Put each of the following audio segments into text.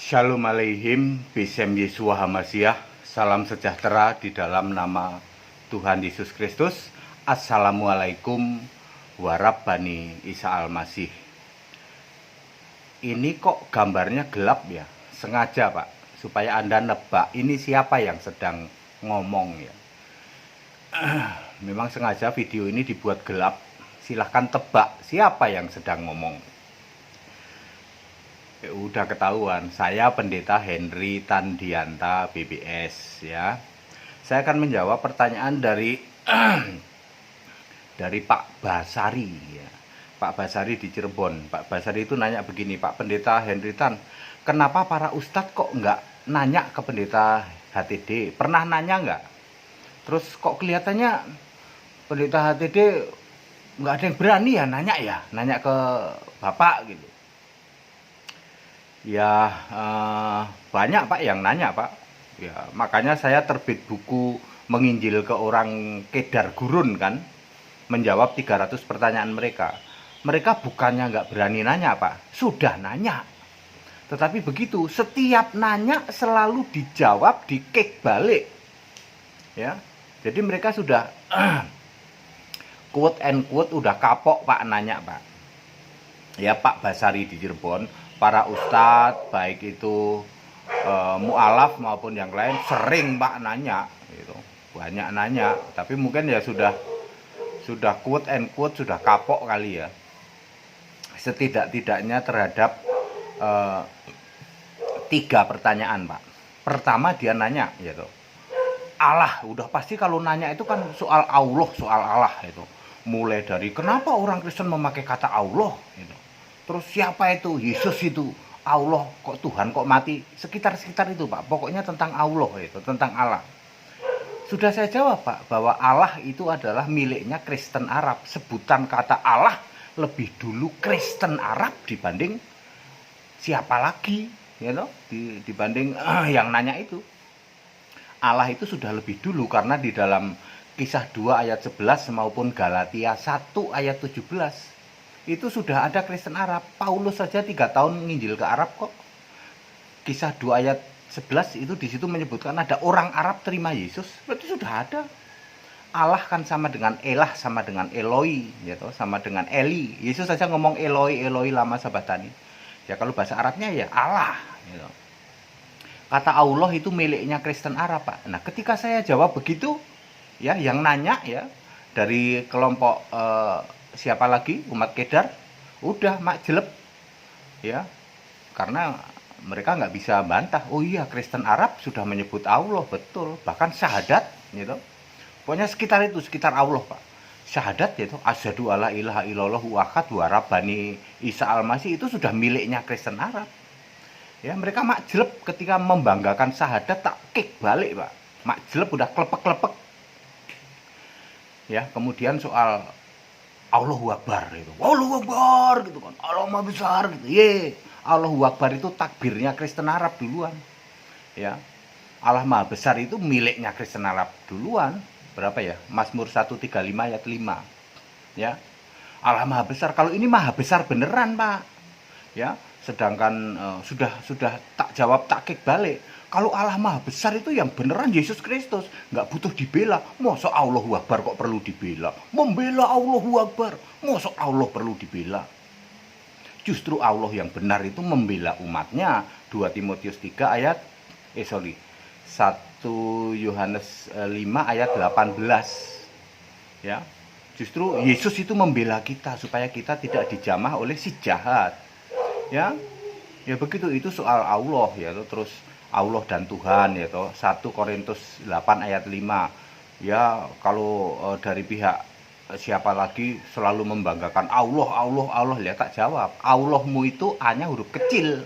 Shalom Aleihim, Besem Yeshua Hamasiah. Salam sejahtera di dalam nama Tuhan Yesus Kristus. Assalamualaikum warahmatullahi Isa Al-Masih. Ini kok gambarnya gelap ya? Sengaja Pak, supaya Anda nebak ini siapa yang sedang ngomong ya. Memang sengaja video ini dibuat gelap. Silahkan tebak siapa yang sedang ngomong. Udah ketahuan, saya Pendeta Henry Tandianta BBS ya. Saya akan menjawab pertanyaan dari Pak Basari ya. Pak Basari di Cirebon. Pak Basari itu nanya begini, Pak Pendeta Henry Tan, kenapa para ustadz kok nggak nanya ke Pendeta HTD? Pernah nanya nggak? Terus kok kelihatannya Pendeta HTD nggak ada yang berani ya nanya ke Bapak gitu. Ya banyak Pak yang nanya Pak ya, makanya saya terbit buku menginjil ke orang Kedar Gurun kan, menjawab 300 pertanyaan mereka. Mereka bukannya nggak berani nanya Pak, sudah nanya, tetapi begitu setiap nanya selalu dijawab di kick balik ya. Jadi mereka sudah quote and quote udah kapok Pak nanya Pak ya. Pak Basari di Cirebon, para ustadz baik itu mu'alaf maupun yang lain sering Pak nanya gitu, banyak nanya, tapi mungkin ya sudah quote and quote sudah kapok kali ya, setidak-tidaknya terhadap 3 pertanyaan Pak. Pertama dia nanya gitu, Allah, udah pasti kalau nanya itu kan soal Allah, soal Allah itu, mulai dari kenapa orang Kristen memakai kata Allah gitu. Terus siapa itu? Yesus itu. Allah, kok Tuhan kok mati? Sekitar-sekitar itu Pak. Pokoknya tentang Allah itu, tentang Allah. Sudah saya jawab Pak, bahwa Allah itu adalah miliknya Kristen Arab. Sebutan kata Allah lebih dulu Kristen Arab dibanding siapa lagi, you know? Dibanding yang nanya itu. Allah itu sudah lebih dulu, karena di dalam Kisah 2 ayat 11 maupun Galatia 1 ayat 17 itu sudah ada Kristen Arab. Paulus saja 3 tahun nginjil ke Arab kok. Kisah 2 ayat 11 itu di situ menyebutkan ada orang Arab terima Yesus. Berarti sudah ada. Allah kan sama dengan Elah, sama dengan Eloi, gitu, sama dengan Eli. Yesus saja ngomong Eloi, Eloi lama sabatani. Ya kalau bahasa Arabnya ya Allah, gitu. Kata Allah itu miliknya Kristen Arab Pak. Nah ketika saya jawab begitu, ya yang nanya ya dari kelompok siapa lagi, umat Kedar, udah makjeleb ya, karena mereka nggak bisa bantah. Oh iya, Kristen Arab sudah menyebut Allah, betul, bahkan syahadat gitu. Pokoknya sekitar itu, sekitar Allah Pak, syahadat yaitu asyhadu alla ilaha illallah wa asyhadu anna Bani Isa Al-Masih itu sudah miliknya Kristen Arab ya. Mereka makjeleb ketika membanggakan syahadat, tak kick balik Pak, makjeleb udah klepek-klepek ya. Kemudian soal Allahu Akbar itu, Allahu Akbar gitu kan, Allah Maha Besar gitu. Ye, Allahu Akbar itu takbirnya Kristen Arab duluan. Ya. Allah Maha Besar itu miliknya Kristen Arab duluan. Berapa ya? Mazmur 135 ayat 5. Ya. Allah Maha Besar. Kalau ini Maha Besar beneran, Pak. Ya, sedangkan sudah tak jawab, tak kick balik. Kalau Allah Maha Besar itu yang beneran Yesus Kristus, nggak butuh dibela. Masa Allahu Akbar kok perlu dibela? Membela Allahu Akbar, masa Allah perlu dibela? Justru Allah yang benar itu membela umatnya. 2 Timotius 3 ayat 1 Yohanes 5 ayat 18. Ya. Justru Yesus itu membela kita supaya kita tidak dijamah oleh si jahat. Ya. Ya begitu, itu soal Allah ya. Terus Allah dan Tuhan ya toh, 1 Korintus 8 ayat 5. Ya kalau dari pihak siapa lagi selalu membanggakan Allah, Allah, Allah, lihat tak jawab. Allahmu itu hanya huruf kecil.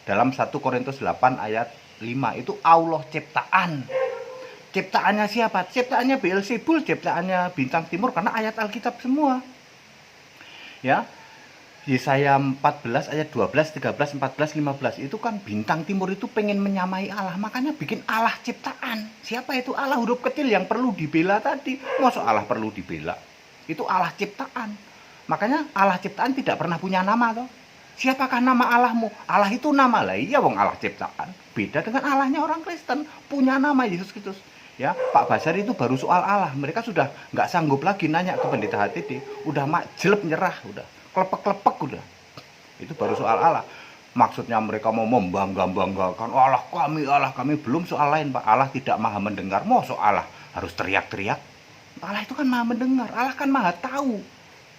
Dalam 1 Korintus 8 ayat 5 itu Allah ciptaan. Ciptaannya siapa? Ciptaannya Beelzebul, ciptaannya Bintang Timur, karena ayat Alkitab semua. Ya. Yesaya 14 ayat 12, 13, 14, 15 itu kan Bintang Timur itu pengen menyamai Allah, makanya bikin Allah ciptaan. Siapa itu Allah huruf kecil yang perlu dibela tadi? Masa Allah perlu dibela? Itu Allah ciptaan. Makanya Allah ciptaan tidak pernah punya nama toh. Siapakah nama Allahmu? Allah itu nama lah, iya wong Allah ciptaan. Beda dengan Allahnya orang Kristen, punya nama Yesus Kristus. Ya, Pak Basari itu baru soal Allah. Mereka sudah nggak sanggup lagi nanya ke pendeta HTD. Udah jelek nyerah, udah klepek-klepek udah. Itu baru soal Allah. Maksudnya mereka mau membangga-banggakan Allah kami. Belum soal lain, Pak. Allah tidak maha mendengar. Mau soal Allah harus teriak-teriak. Allah itu kan maha mendengar. Allah kan maha tahu.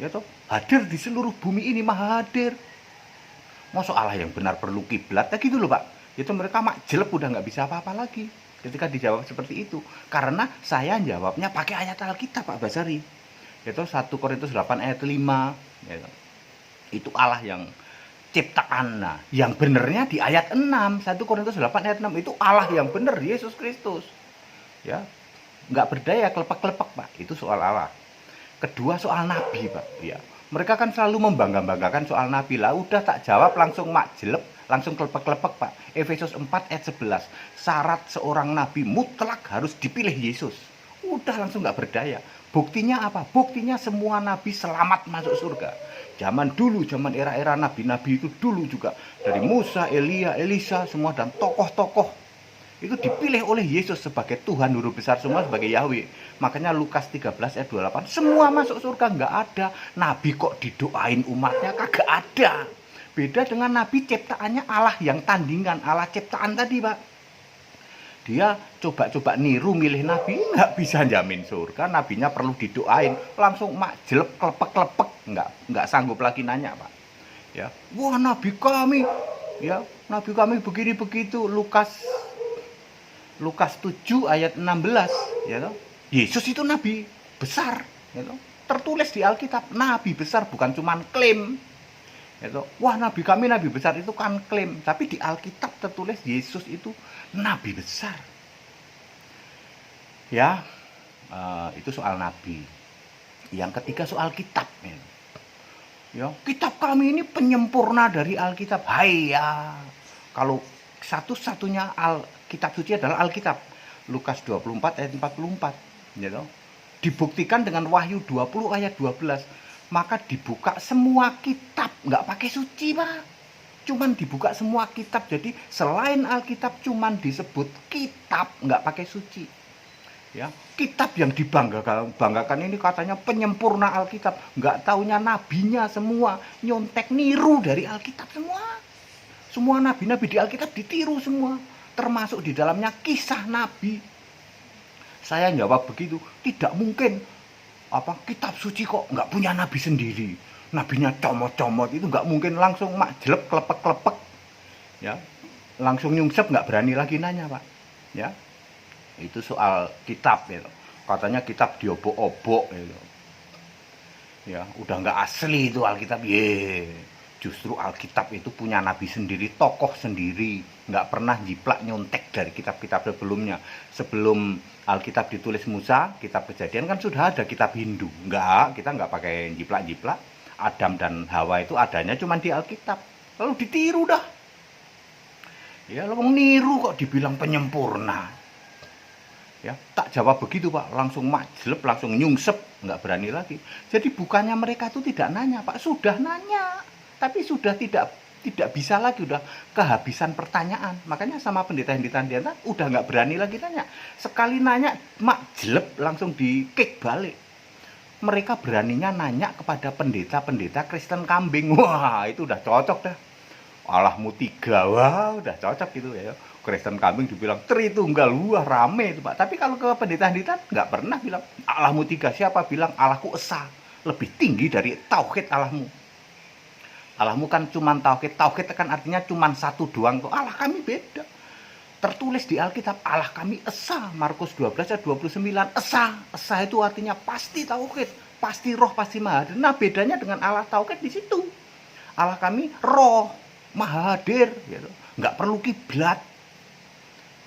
Ya toh, hadir di seluruh bumi ini, maha hadir. Mau soal Allah yang benar perlu kiblat, ya gitu loh, Pak. Itu mereka jelek udah nggak bisa apa-apa lagi ketika dijawab seperti itu. Karena saya jawabnya pakai ayat Alkitab, Pak Basari. Yaitu 1 Korintus 8 ayat 5. Yaitu, itu Allah yang ciptaan. Nah, yang benernya di ayat 6. 1 Korintus 8 ayat 6 itu Allah yang bener, Yesus Kristus. Ya, nggak berdaya, kelepek-kelepek, Pak. Itu soal Allah. Kedua soal nabi, Pak. Ya, mereka kan selalu membangga-banggakan soal nabi. Lah udah tak jawab langsung jelek, langsung kelepek-kelepek, Pak. Efesus 4 ayat 11. Syarat seorang nabi mutlak harus dipilih Yesus. Udah langsung nggak berdaya. Buktinya apa? Buktinya semua nabi selamat masuk surga. Zaman dulu, zaman era-era nabi-nabi itu dulu juga. Dari Musa, Elia, Elisa, semua dan tokoh-tokoh. Itu dipilih oleh Yesus sebagai Tuhan huruf besar semua, sebagai Yahweh. Makanya Lukas 13 ayat 28. Semua masuk surga, nggak ada. Nabi kok didoain umatnya? Kagak ada. Beda dengan nabi ciptaannya Allah yang tandingan. Allah ciptaan tadi, Pak. Dia coba-coba niru milih nabi, nggak bisa jamin surga. Nabinya perlu didoain, langsung jelek klepek-klepek, nggak sanggup lagi nanya, Pak. Ya, wah nabi kami, ya nabi kami begini begitu. Lukas 7 ayat 16, ya toh. Yesus itu nabi besar, ya toh. Tertulis di Alkitab, nabi besar, bukan cuman klaim. Ya toh. Wah, nabi kami nabi besar itu kan klaim, tapi di Alkitab tertulis Yesus itu nabi besar. Ya, itu soal nabi. Yang ketiga soal kitab. Ya, kitab kami ini penyempurna dari Alkitab. Hai ya. Kalau satu-satunya kitab suci adalah Alkitab. Lukas 24 ayat 44. Ya toh. Dibuktikan dengan Wahyu 20 ayat 12. Maka dibuka semua kitab, nggak pakai suci, Pak. Cuman dibuka semua kitab. Jadi selain Alkitab cuman disebut kitab, nggak pakai suci. Ya, kitab yang dibanggakan ini katanya penyempurna Alkitab. Nggak taunya nabinya semua nyontek niru dari Alkitab semua. Semua nabi-nabi di Alkitab ditiru semua. Termasuk di dalamnya kisah nabi. Saya jawab begitu, tidak mungkin. Kitab suci kok nggak punya nabi sendiri. Nabinya comot-comot, itu nggak mungkin. Langsung jelek klepek-klepek, ya langsung nyungsep, nggak berani lagi nanya, Pak. Ya, itu soal kitab, gitu. Katanya kitab diobok-obok, gitu. Ya udah nggak asli itu Alkitab. Justru Alkitab itu punya nabi sendiri, tokoh sendiri, nggak pernah jiplak nyontek dari kitab-kitab sebelumnya. Sebelum Alkitab ditulis Musa, kitab Kejadian kan sudah ada kitab Hindu. Kita nggak pakai jiplak-jiplak. Adam dan Hawa itu adanya cuma di Alkitab. Lalu ditiru dah. Ya, lalu niru kok dibilang penyempurna. Ya, tak jawab begitu, Pak. Langsung jelek, langsung nyungsep, nggak berani lagi. Jadi bukannya mereka itu tidak nanya, Pak. Sudah nanya, tapi sudah tidak bisa lagi, udah kehabisan pertanyaan. Makanya sama pendeta-pendeta udah nggak berani lagi tanya. Sekali nanya, jelek, langsung di-kick balik. Mereka beraninya nanya kepada pendeta-pendeta Kristen kambing. Wah, itu udah cocok dah. Allahmu tiga, wah udah cocok gitu ya. Kristen kambing dibilang Tritunggal, wah rame itu, Pak. Tapi kalau ke pendeta-pendeta nggak pernah bilang Allahmu tiga. Siapa bilang Allahku esa, lebih tinggi dari tauhid Allahmu. Allahmu kan cuman tauhid. Tauhid kan artinya cuman satu doang tuh. Allah kami beda. Tertulis di Alkitab, Allah kami esa. Markus 12 ayat 29, esa. Esa itu artinya pasti tauhid, pasti roh, pasti maha hadir. Nah, bedanya dengan Allah tauhid di situ. Allah kami roh, maha hadir, gitu. Nggak perlu kiblat.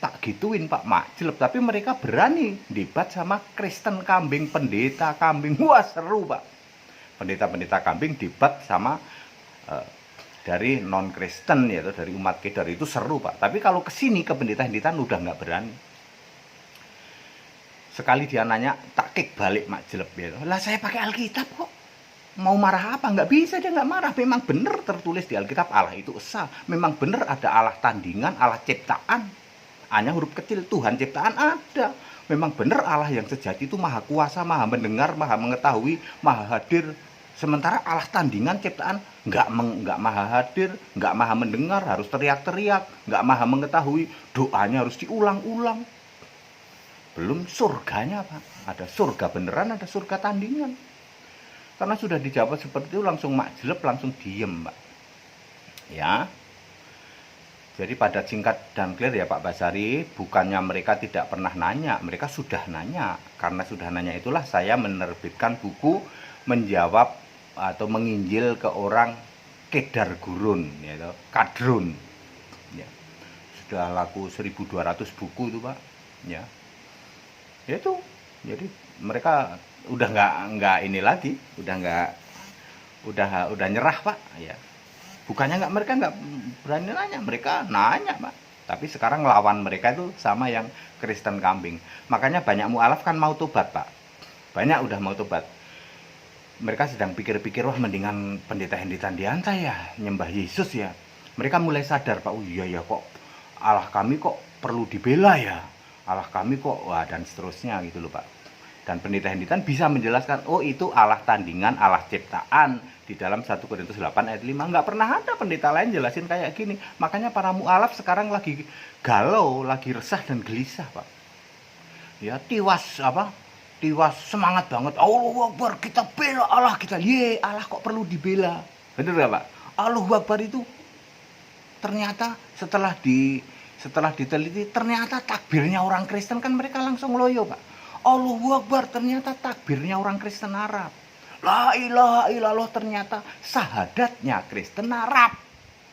Tak gituin, Pak, jelek. Tapi mereka berani debat sama Kristen kambing, pendeta kambing. Wah, seru, Pak. Pendeta-pendeta kambing debat sama dari non-Kristen, yaitu dari umat kedar, itu seru, Pak. Tapi kalau kesini ke pendeta-pendeta udah nggak berani. Sekali dia nanya, tak kick balik jelek, gitu. Lah saya pakai Alkitab kok. Mau marah apa? Nggak bisa, dia nggak marah. Memang benar tertulis di Alkitab Allah itu esa. Memang benar ada Allah tandingan, Allah ciptaan. Hanya huruf kecil, Tuhan ciptaan ada. Memang benar Allah yang sejati itu maha kuasa, maha mendengar, maha mengetahui, maha hadir. Sementara Allah tandingan ciptaan nggak maha hadir, nggak maha mendengar, harus teriak-teriak, nggak maha mengetahui, doanya harus diulang-ulang. Belum surganya, Pak. Ada surga beneran, ada surga tandingan. Karena sudah dijawab seperti itu langsung makjeleb, langsung diem, Pak. Ya. Jadi pada singkat dan clear ya Pak Basari, bukannya mereka tidak pernah nanya, mereka sudah nanya. Karena sudah nanya itulah saya menerbitkan buku menjawab atau menginjil ke orang Kedar Gurun, yaitu Kadrun. Ya. Sudah laku 1.200 buku itu Pak. Ya. Itu. Jadi mereka udah nggak ini lagi, udah nyerah Pak. Ya. Bukannya mereka nggak berani nanya, mereka nanya Pak. Tapi sekarang lawan mereka itu sama yang Kristen kambing. Makanya banyak mualaf kan mau tobat Pak. Banyak udah mau tobat. Mereka sedang pikir-pikir, wah mendingan pendeta Hendy Tandianta ya, nyembah Yesus ya. Mereka mulai sadar Pak, oh iya ya kok Allah kami kok perlu dibela ya. Allah kami kok, wah dan seterusnya gitu loh Pak. Dan pendeta Hendy Tan bisa menjelaskan, oh itu Allah tandingan, Allah ciptaan. Di dalam 1 Korintus 8 ayat 5. Nggak pernah ada pendeta lain jelasin kayak gini. Makanya para mualaf sekarang lagi galau, lagi resah dan gelisah Pak. Ya tiwas semangat banget. Allahu Akbar, kita bela Allah kita. Ye, Allah kok perlu dibela. Bener gak Pak? Allahu Akbar itu ternyata setelah diteliti, ternyata takbirnya orang Kristen kan mereka langsung loyo Pak. Allahu Akbar ternyata takbirnya orang Kristen Arab. La ilaha illallah ternyata sahadatnya Kristen Arab.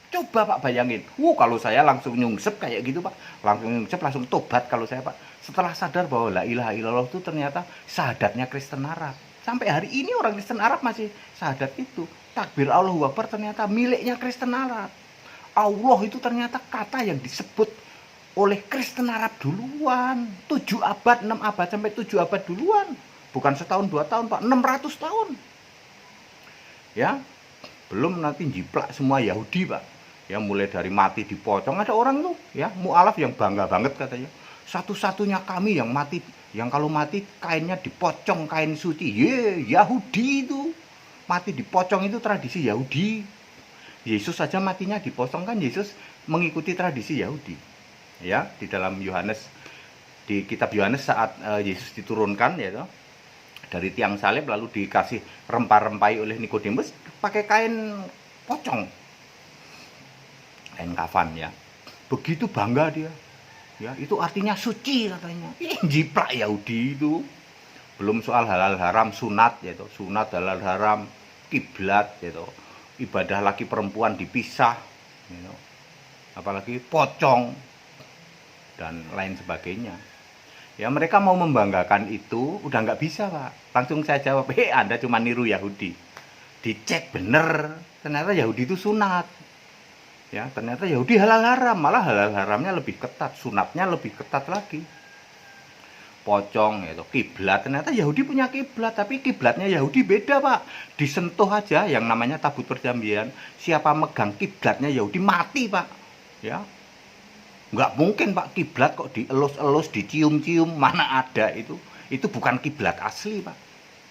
Coba Pak bayangin. Kalau saya langsung nyungsep kayak gitu Pak. Langsung tobat kalau saya Pak. Setelah sadar bahwa la ilaha illallah itu ternyata sahadatnya Kristen Arab. Sampai hari ini orang Kristen Arab masih sahadat itu. Takbir Allahu Akbar ternyata miliknya Kristen Arab. Allah itu ternyata kata yang disebut oleh Kristen Arab duluan. 7 abad, 6 abad sampai 7 abad duluan. Bukan setahun 2 tahun Pak, 600 tahun. Ya. Belum nanti jiplak semua Yahudi Pak. Ya mulai dari mati dipocong, ada orang tuh ya mualaf yang bangga banget katanya. Satu-satunya kami yang mati, yang kalau mati kainnya dipocong, kain suci. Yahudi itu. Mati dipocong itu tradisi Yahudi. Yesus saja matinya dipocong kan, Yesus mengikuti tradisi Yahudi. Ya, di dalam Yohanes, di kitab Yohanes saat Yesus diturunkan ya toh, dari tiang salib lalu dikasih rempah-rempai oleh Nikodemus pakai kain pocong, kain kafan ya. Begitu bangga dia. Ya, itu artinya suci katanya. Jiplak Yahudi itu. Belum soal halal haram, sunat ya toh, sunat halal haram, kiblat ya toh. Ibadah laki perempuan dipisah ya toh. Apalagi pocong dan lain sebagainya. Ya mereka mau membanggakan itu udah nggak bisa Pak. Langsung saya jawab, Anda cuma niru Yahudi. Dicek bener, ternyata Yahudi itu sunat. Ya ternyata Yahudi halal haram, malah halal haramnya lebih ketat, sunatnya lebih ketat lagi. Pocong itu kiblat, ternyata Yahudi punya kiblat, tapi kiblatnya Yahudi beda Pak. Disentuh aja yang namanya tabut perjanjian, siapa megang kiblatnya Yahudi mati Pak. Ya. Nggak mungkin Pak, kiblat kok dielus-elus, dicium-cium, mana ada itu. Itu bukan kiblat asli Pak.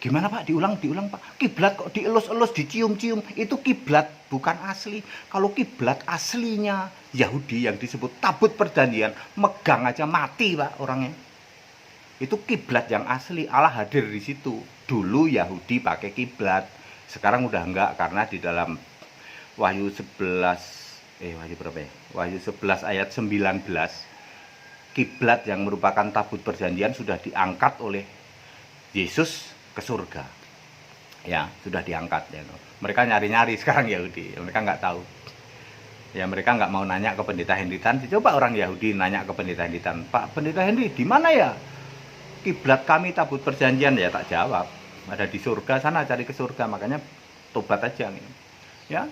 Gimana Pak? Diulang Pak. Kiblat kok dielus-elus, dicium-cium, itu kiblat bukan asli. Kalau kiblat aslinya Yahudi yang disebut tabut perjanjian, megang aja mati Pak orangnya. Itu kiblat yang asli, Allah hadir di situ. Dulu Yahudi pakai kiblat, sekarang udah enggak karena di dalam Wahyu 11 Wahyu 11 ayat 19, kiblat yang merupakan tabut perjanjian sudah diangkat oleh Yesus ke surga. Ya, sudah diangkat ya. Mereka nyari-nyari sekarang Yahudi, mereka nggak tahu. Ya mereka nggak mau nanya ke pendeta Hendy Tan. Coba orang Yahudi nanya ke pendeta Hendy Tan, Pak pendeta Hendy, di mana ya kiblat kami tabut perjanjian? Ya tak jawab, ada di surga sana, cari ke surga. Makanya tobat aja nih. Ya.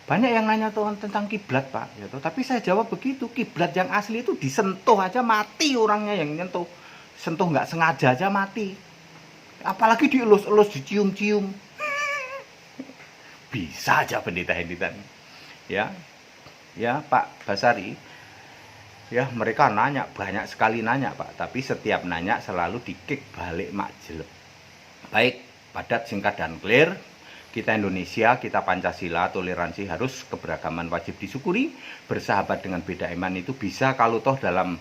Banyak yang nanya tentang kiblat Pak, ya, tapi saya jawab begitu, kiblat yang asli itu disentuh aja mati orangnya yang nyentuh, sentuh nggak sengaja aja mati, apalagi dielus-elus, dicium-cium. Bisa aja Pendeta Henditan. Ya, ya Pak Basari, ya mereka nanya, banyak sekali nanya Pak, tapi setiap nanya selalu dikik balik mak jelek. Baik, padat, singkat, dan clear. Kita Indonesia, kita Pancasila, toleransi harus, keberagaman wajib disyukuri, bersahabat dengan beda iman itu bisa kalau toh dalam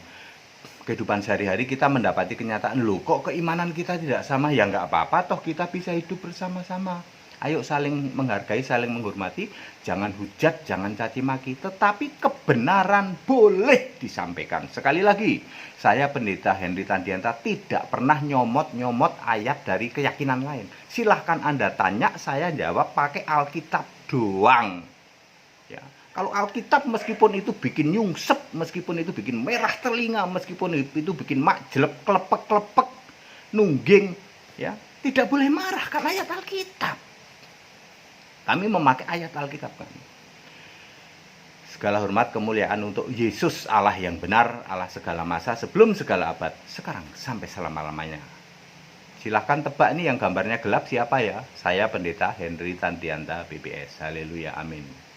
kehidupan sehari-hari kita mendapati kenyataan, loh kok keimanan kita tidak sama, ya nggak apa-apa, toh kita bisa hidup bersama-sama. Ayo saling menghargai, saling menghormati, jangan hujat, jangan caci maki, tetapi kebenaran boleh disampaikan. Sekali lagi, saya Pendeta Henry Tandianta tidak pernah nyomot-nyomot ayat dari keyakinan lain. Silahkan Anda tanya, saya jawab pakai Alkitab doang. Ya. Kalau Alkitab meskipun itu bikin nyungsep, meskipun itu bikin merah telinga, meskipun itu bikin makjelep, klepek-klepek, nungging, ya, tidak boleh marah karena ayat Alkitab. Kami memakai ayat Alkitab kami. Segala hormat kemuliaan untuk Yesus, Allah yang benar, Allah segala masa, sebelum segala abad, sekarang sampai selama-lamanya. Silahkan tebak nih yang gambarnya gelap siapa ya? Saya Pendeta Henry Tandianta BPS. Haleluya, amin.